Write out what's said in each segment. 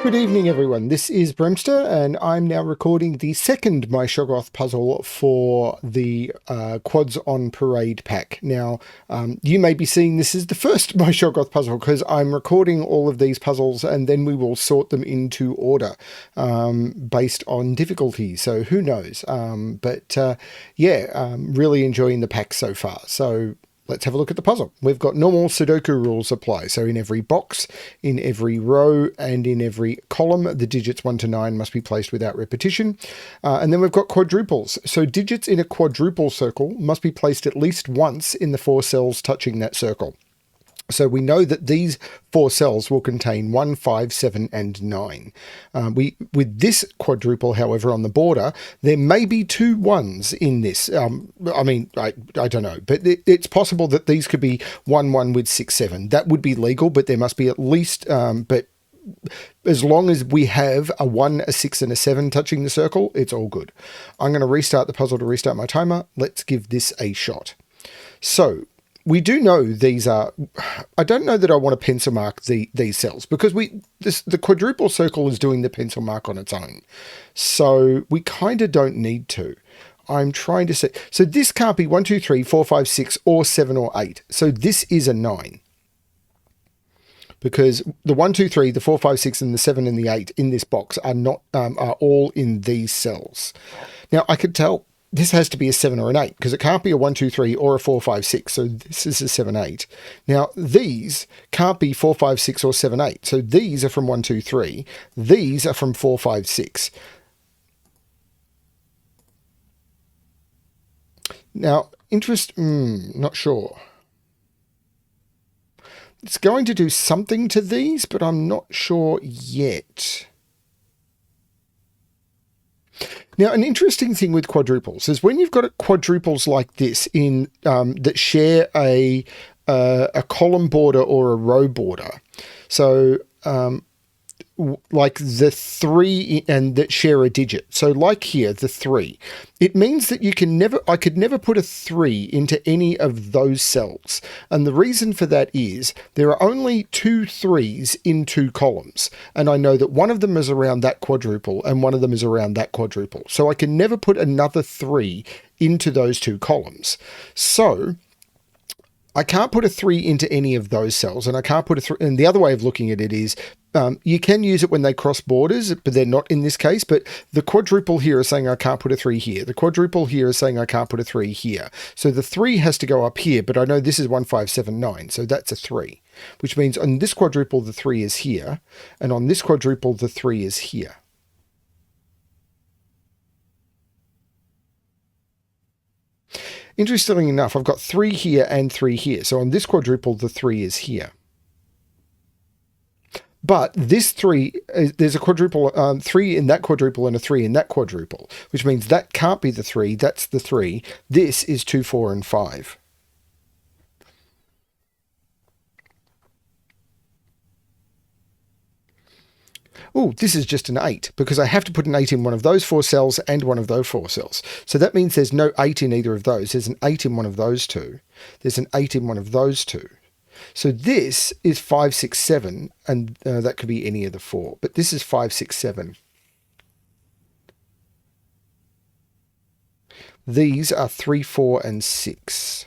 Good evening, everyone. This is BremSter, and I'm now recording the second myShoggoth puzzle for the Quads on Parade pack. Now, you may be seeing this is the first myShoggoth puzzle because I'm recording all of these puzzles and then we will sort them into order based on difficulty. So who knows? Really enjoying the pack so far. So let's have a look at the puzzle. We've got normal Sudoku rules apply. So in every box, in every row, and in every column, the digits 1 to 9 must be placed without repetition. And then we've got quadruples. So digits in a quadruple circle must be placed at least once in the 4 cells touching that circle. So we know that these 4 cells will contain 1, 5, 7, and 9. With this quadruple, however, on the border, there may be 2 1s in this. I don't know, but it's possible that these could be 1, 1 with 6, 7. That would be legal, but there must be at least, but as long as we have a 1, a 6, and a 7 touching the circle, it's all good. I'm going to restart the puzzle to restart my timer. Let's give this a shot. So we do know these are, I don't know that I want to pencil mark these cells because the quadruple circle is doing the pencil mark on its own. So we kind of don't need to. I'm trying to say, so this can't be 1, 2, 3, 4, 5, 6 or 7 or 8. So this is a 9. Because the 1, 2, 3, the 4, 5, 6, and the 7 and the 8 in this box are not are all in these cells. Now I could tell this has to be a 7 or an 8 because it can't be a 1, 2, 3 or a 4, 5, 6. So this is a 7, 8. Now these can't be 4, 5, 6 or 7, 8. So these are from 1, 2, 3. These are from 4, 5, 6. Now not sure. It's going to do something to these, but I'm not sure yet. Now, an interesting thing with quadruples is when you've got quadruples like this in that share a column border or a row border. So like the 3 and that share a digit. So like here, the 3, it means that I could never put a 3 into any of those cells. And the reason for that is there are only 2 3s in 2 columns. And I know that one of them is around that quadruple and one of them is around that quadruple. So I can never put another 3 into those 2 columns. So I can't put a 3 into any of those cells, and I can't put a 3. And the other way of looking at it is you can use it when they cross borders, but they're not in this case. But the quadruple here is saying I can't put a 3 here. The quadruple here is saying I can't put a 3 here. So the 3 has to go up here, but I know this is 1, 5, 7, 9. So that's a 3, which means on this quadruple, the 3 is here. And on this quadruple, the 3 is here. Interestingly enough, I've got 3 here and 3 here. So on this quadruple, the 3 is here. But this 3, there's a quadruple, 3 in that quadruple and a 3 in that quadruple, which means that can't be the 3. That's the 3. This is 2, 4, and 5. Oh, this is just an 8 because I have to put an 8 in one of those 4 cells and one of those 4 cells. So that means there's no 8 in either of those. There's an 8 in one of those 2. There's an 8 in one of those 2. So this is 5, 6, 7, and that could be any of the 4. But this is 5, 6, 7. These are 3, 4, and 6.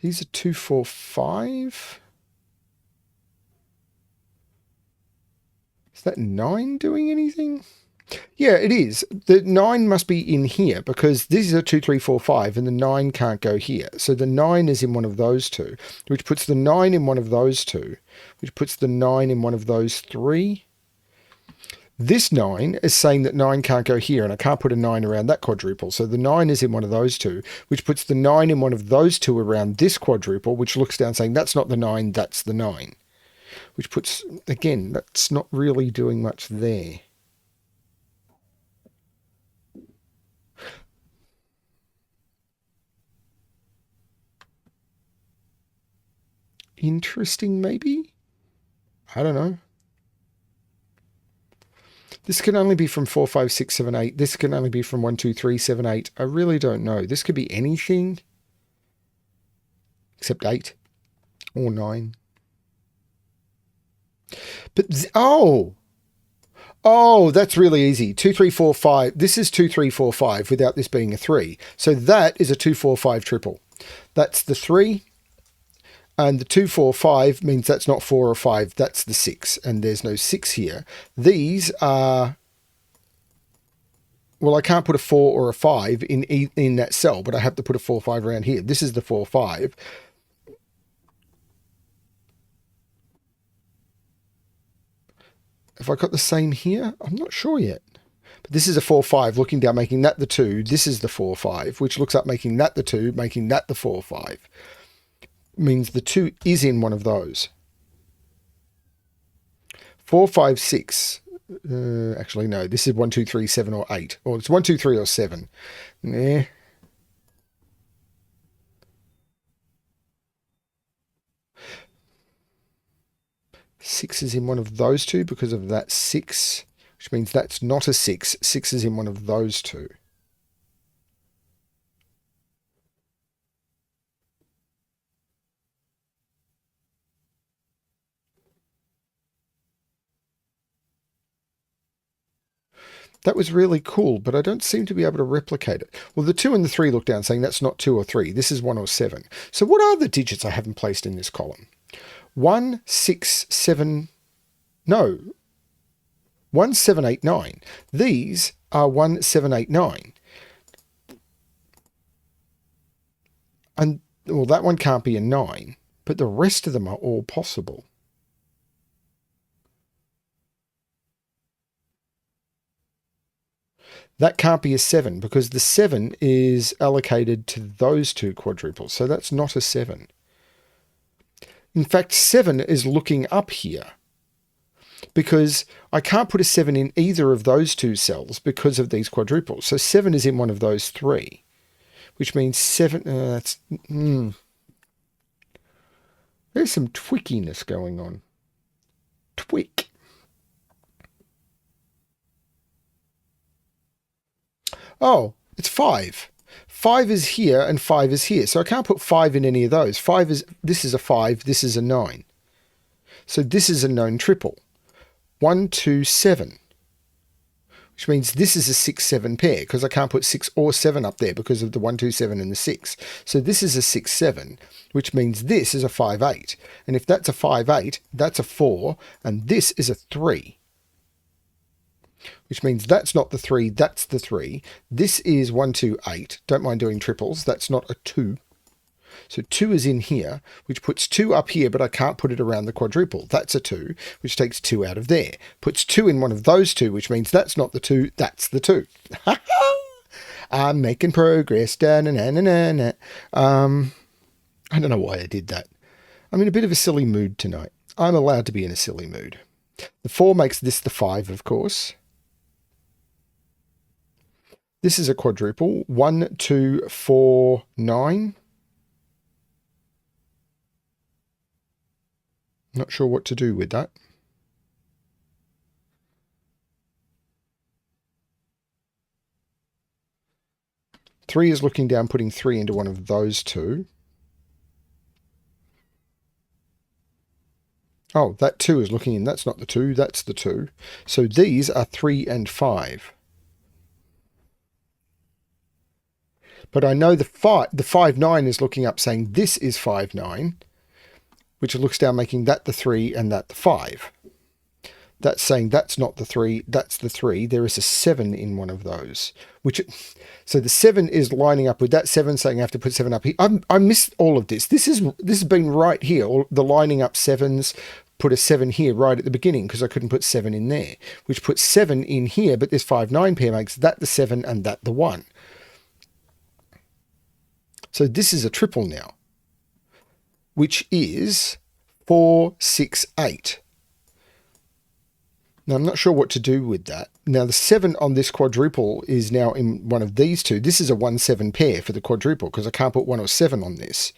These are 2, 4, 5. Is that 9 doing anything? Yeah, it is. The 9 must be in here because these are 2, 3, 4, 5, and the 9 can't go here. So the 9 is in one of those 2, which puts the 9 in one of those 2, which puts the 9 in one of those 3. This 9 is saying that 9 can't go here, and I can't put a 9 around that quadruple. So the 9 is in one of those 2, which puts the 9 in one of those 2 around this quadruple, which looks down saying that's not the 9, that's the 9. Which puts, again, that's not really doing much there. Interesting, maybe? I don't know. This can only be from 4, 5, 6, 7, 8. This can only be from 1, 2, 3, 7, 8. I really don't know. This could be anything except 8 or 9. But, oh, that's really easy. 2, 3, 4, 5. This is 2, 3, 4, 5 without this being a 3. So that is a 2, 4, 5 triple. That's the 3. And the 2, 4, 5 means that's not 4 or 5. That's the 6. And there's no 6 here. These are... Well, I can't put a 4 or a 5 in that cell, but I have to put a 4, 5 around here. This is the 4, 5. Have I got the same here? I'm not sure yet. But this is a 4, 5, looking down, making that the 2. This is the 4, 5, which looks up, making that the 2, making that the 4, 5. Means the 2 is in one of those. 4, 5, 6. Actually, no. This is 1, 2, 3, 7, or 8. Or it's 1, 2, 3, or 7. Nah. Six is in one of those two because of that 6, which means that's not a 6. 6 is in one of those two. That was really cool, but I don't seem to be able to replicate it. Well, the 2 and the 3 look down, saying that's not 2 or 3. This is 1 or 7. So what are the digits I haven't placed in this column? 1, 6, 7... No. 1, 7, 8, 9. These are 1, 7, 8, 9. And, well, that one can't be a 9, but the rest of them are all possible. That can't be a 7 because the 7 is allocated to those two quadruples. So that's not a 7. In fact, 7 is looking up here because I can't put a 7 in either of those two cells because of these quadruples. So 7 is in one of those 3, which means 7... There's some twickiness going on. Twick. Oh, it's 5. 5 is here and 5 is here. So I can't put 5 in any of those. This is a 5, this is a 9. So this is a known triple. 1, 2, 7. Which means this is a 6, 7 pair because I can't put 6 or 7 up there because of the 1, 2, 7 and the 6. So this is a 6, 7, which means this is a 5, 8. And if that's a 5, 8, that's a 4, and this is a 3. Which means that's not the 3, that's the 3. This is 1, 2, 8. Don't mind doing triples. That's not a 2. So 2 is in here, which puts 2 up here, but I can't put it around the quadruple. That's a 2, which takes 2 out of there. Puts 2 in one of those two, which means that's not the 2, that's the 2. I'm making progress. I don't know why I did that. I'm in a bit of a silly mood tonight. I'm allowed to be in a silly mood. The 4 makes this the 5, of course. This is a quadruple. 1, 2, 4, 9. Not sure what to do with that. Three is looking down, putting 3 into one of those two. Oh, that 2 is looking in. That's not the 2, that's the 2. So these are 3 and 5. But I know the 5, 9 is looking up saying this is 5, 9, which looks down making that the 3 and that the 5. That's saying that's not the 3, that's the 3. There is a 7 in one of those. So the 7 is lining up with that 7, saying I have to put 7 up here. I missed all of this. This has been right here, the lining up 7s. Put a 7 here right at the beginning because I couldn't put 7 in there, which puts 7 in here, but this 5, 9 pair makes that the 7 and that the 1. So this is a triple now, which is 4, 6, 8. Now, I'm not sure what to do with that. Now, the 7 on this quadruple is now in one of these two. This is a 1, 7 pair for the quadruple because I can't put 1 or 7 on this.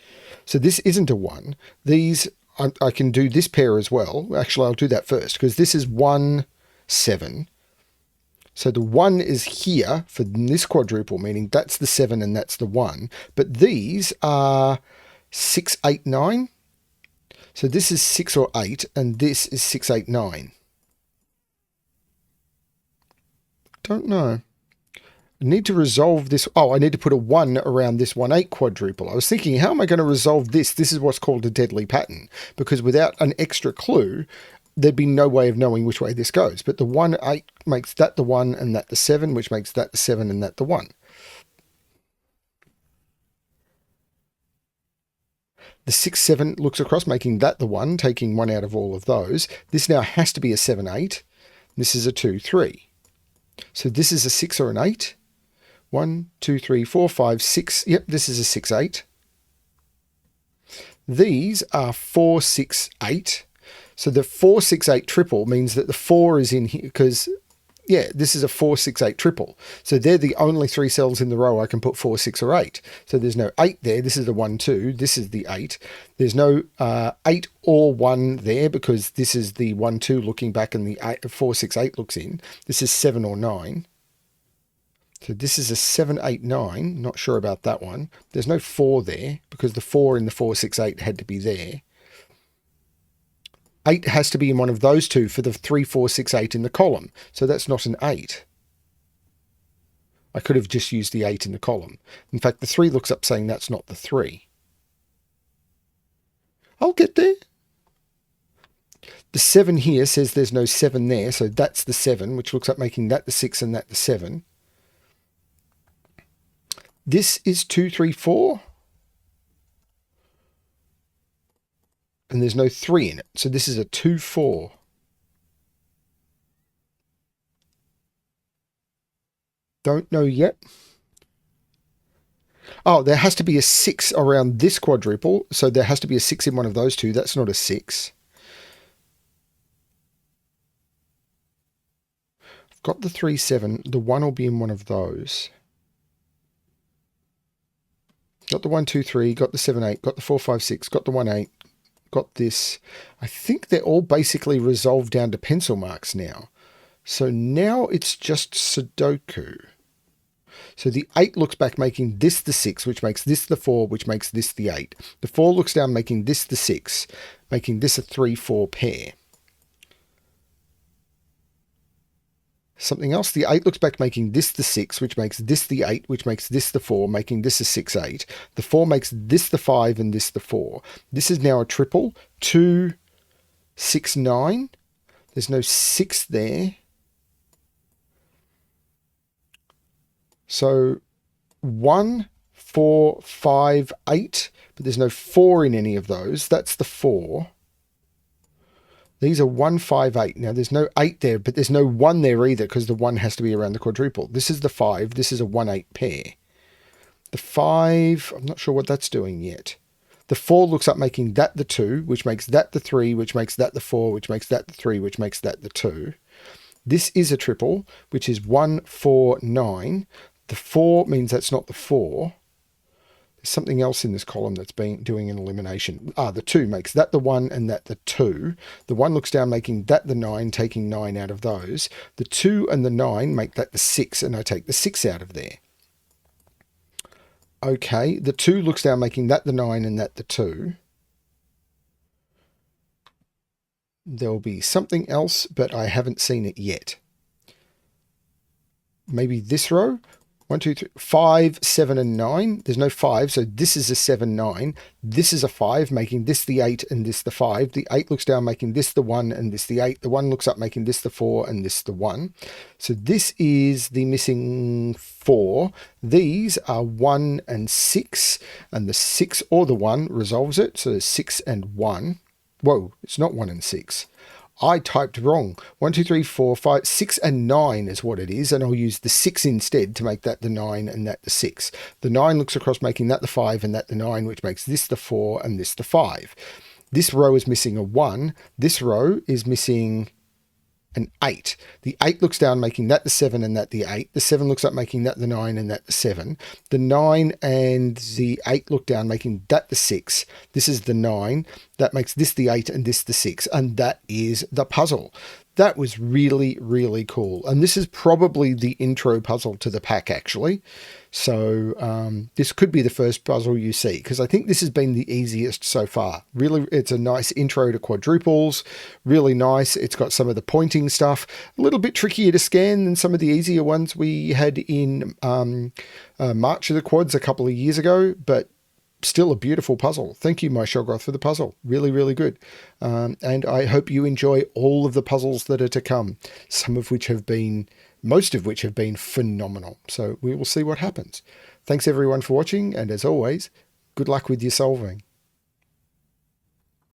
So this isn't a 1. These, I can do this pair as well. Actually, I'll do that first because this is 1, 7. So the 1 is here for this quadruple, meaning that's the 7 and that's the 1. But these are 6, 8, 9. So this is 6 or 8, and this is 6, 8, 9. Don't know. I need to resolve this. Oh, I need to put a 1 around this 1, 8 quadruple. I was thinking, how am I going to resolve this? This is what's called a deadly pattern, because without an extra clue, there'd be no way of knowing which way this goes. But the 1, 8 makes that the 1 and that the 7, which makes that the 7 and that the 1. The 6, 7 looks across, making that the 1, taking 1 out of all of those. This now has to be a 7, 8. This is a 2, 3. So this is a 6 or an 8. 1, 2, 3, 4, 5, 6. Yep, this is a 6, 8. These are 4, 6, 8. So the 4, 6, 8 triple means that the 4 is in here because, yeah, this is a 4, 6, 8 triple. So they're the only 3 cells in the row I can put 4, 6 or 8. So there's no 8 there. This is the 1, 2. This is the 8. There's no 8 or 1 there because this is the 1, 2 looking back and the 4, 6, 8 looks in. This is 7 or 9. So this is a 7, 8, 9. Not sure about that one. There's no 4 there because the 4 in the 4, 6, 8 had to be there. 8 has to be in one of those two for the 3, 4, 6, 8 in the column. So that's not an 8. I could have just used the 8 in the column. In fact, the 3 looks up saying that's not the 3. I'll get there. The 7 here says there's no 7 there, so that's the 7, which looks up making that the 6 and that the 7. This is 2, 3, 4. And there's no 3 in it. So this is a 2, 4. Don't know yet. Oh, there has to be a 6 around this quadruple. So there has to be a 6 in one of those two. That's not a 6. I've got the 3, 7. The 1 will be in one of those. Got the 1, 2, 3. Got the 7, 8. Got the 4, 5, 6. Got the 1, 8. Got this. I think they're all basically resolved down to pencil marks now. So now it's just Sudoku. So the 8 looks back making this the 6, which makes this the 4, which makes this the 8. The 4 looks down making this the 6, making this a 3, 4 pair. Something else, the 8 looks back making this the 6, which makes this the 8, which makes this the 4, making this a 6, 8. The 4 makes this the 5 and this the 4. This is now a triple, 2, 6, 9. There's no 6 there. So 1, 4, 5, 8, but there's no 4 in any of those. That's the 4. These are 1, 5, 8. Now, there's no 8 there, but there's no 1 there either because the 1 has to be around the quadruple. This is the 5. This is a 1, 8 pair. The 5, I'm not sure what that's doing yet. The 4 looks up making that the 2, which makes that the 3, which makes that the 4, which makes that the 3, which makes that the 2. This is a triple, which is 1, 4, 9. The 4 means that's not the 4. There's something else in this column that's been doing an elimination. The 2 makes that the 1 and that the 2. The 1 looks down making that the 9, taking 9 out of those. The 2 and the 9 make that the 6, and I take the 6 out of there. Okay, the 2 looks down making that the 9 and that the 2. There'll be something else, but I haven't seen it yet. Maybe this row? 1, 2, 3, 5, 7, and 9. There's no 5, so this is a 7, 9. This is a 5, making this the 8 and this the 5. The 8 looks down, making this the 1 and this the 8. The 1 looks up, making this the 4 and this the 1. So this is the missing 4. These are 1 and 6, and the 6 or the 1 resolves it. So there's 6 and 1. Whoa, it's not 1 and 6. I typed wrong. 1, 2, 3, 4, 5, 6 and 9 is what it is. And I'll use the 6 instead to make that the 9 and that the 6. The 9 looks across making that the 5 and that the 9, which makes this the 4 and this the 5. This row is missing a 1. This row is missing an 8. The 8 looks down, making that the 7 and that the 8. The 7 looks up, making that the 9 and that the 7. The 9 and the 8 look down, making that the 6. This is the 9. That makes this the 8 and this the 6. And that is the puzzle. That was really, really cool. And this is probably the intro puzzle to the pack, actually. So this could be the first puzzle you see, because I think this has been the easiest so far. Really, it's a nice intro to quadruples. Really nice. It's got some of the pointing stuff. A little bit trickier to scan than some of the easier ones we had in March of the Quads a couple of years ago, but still a beautiful puzzle. Thank you, myShoggoth, for the puzzle. Really, really good. And I hope you enjoy all of the puzzles that are to come, most of which have been phenomenal. So we will see what happens. Thanks everyone for watching, and as always, good luck with your solving.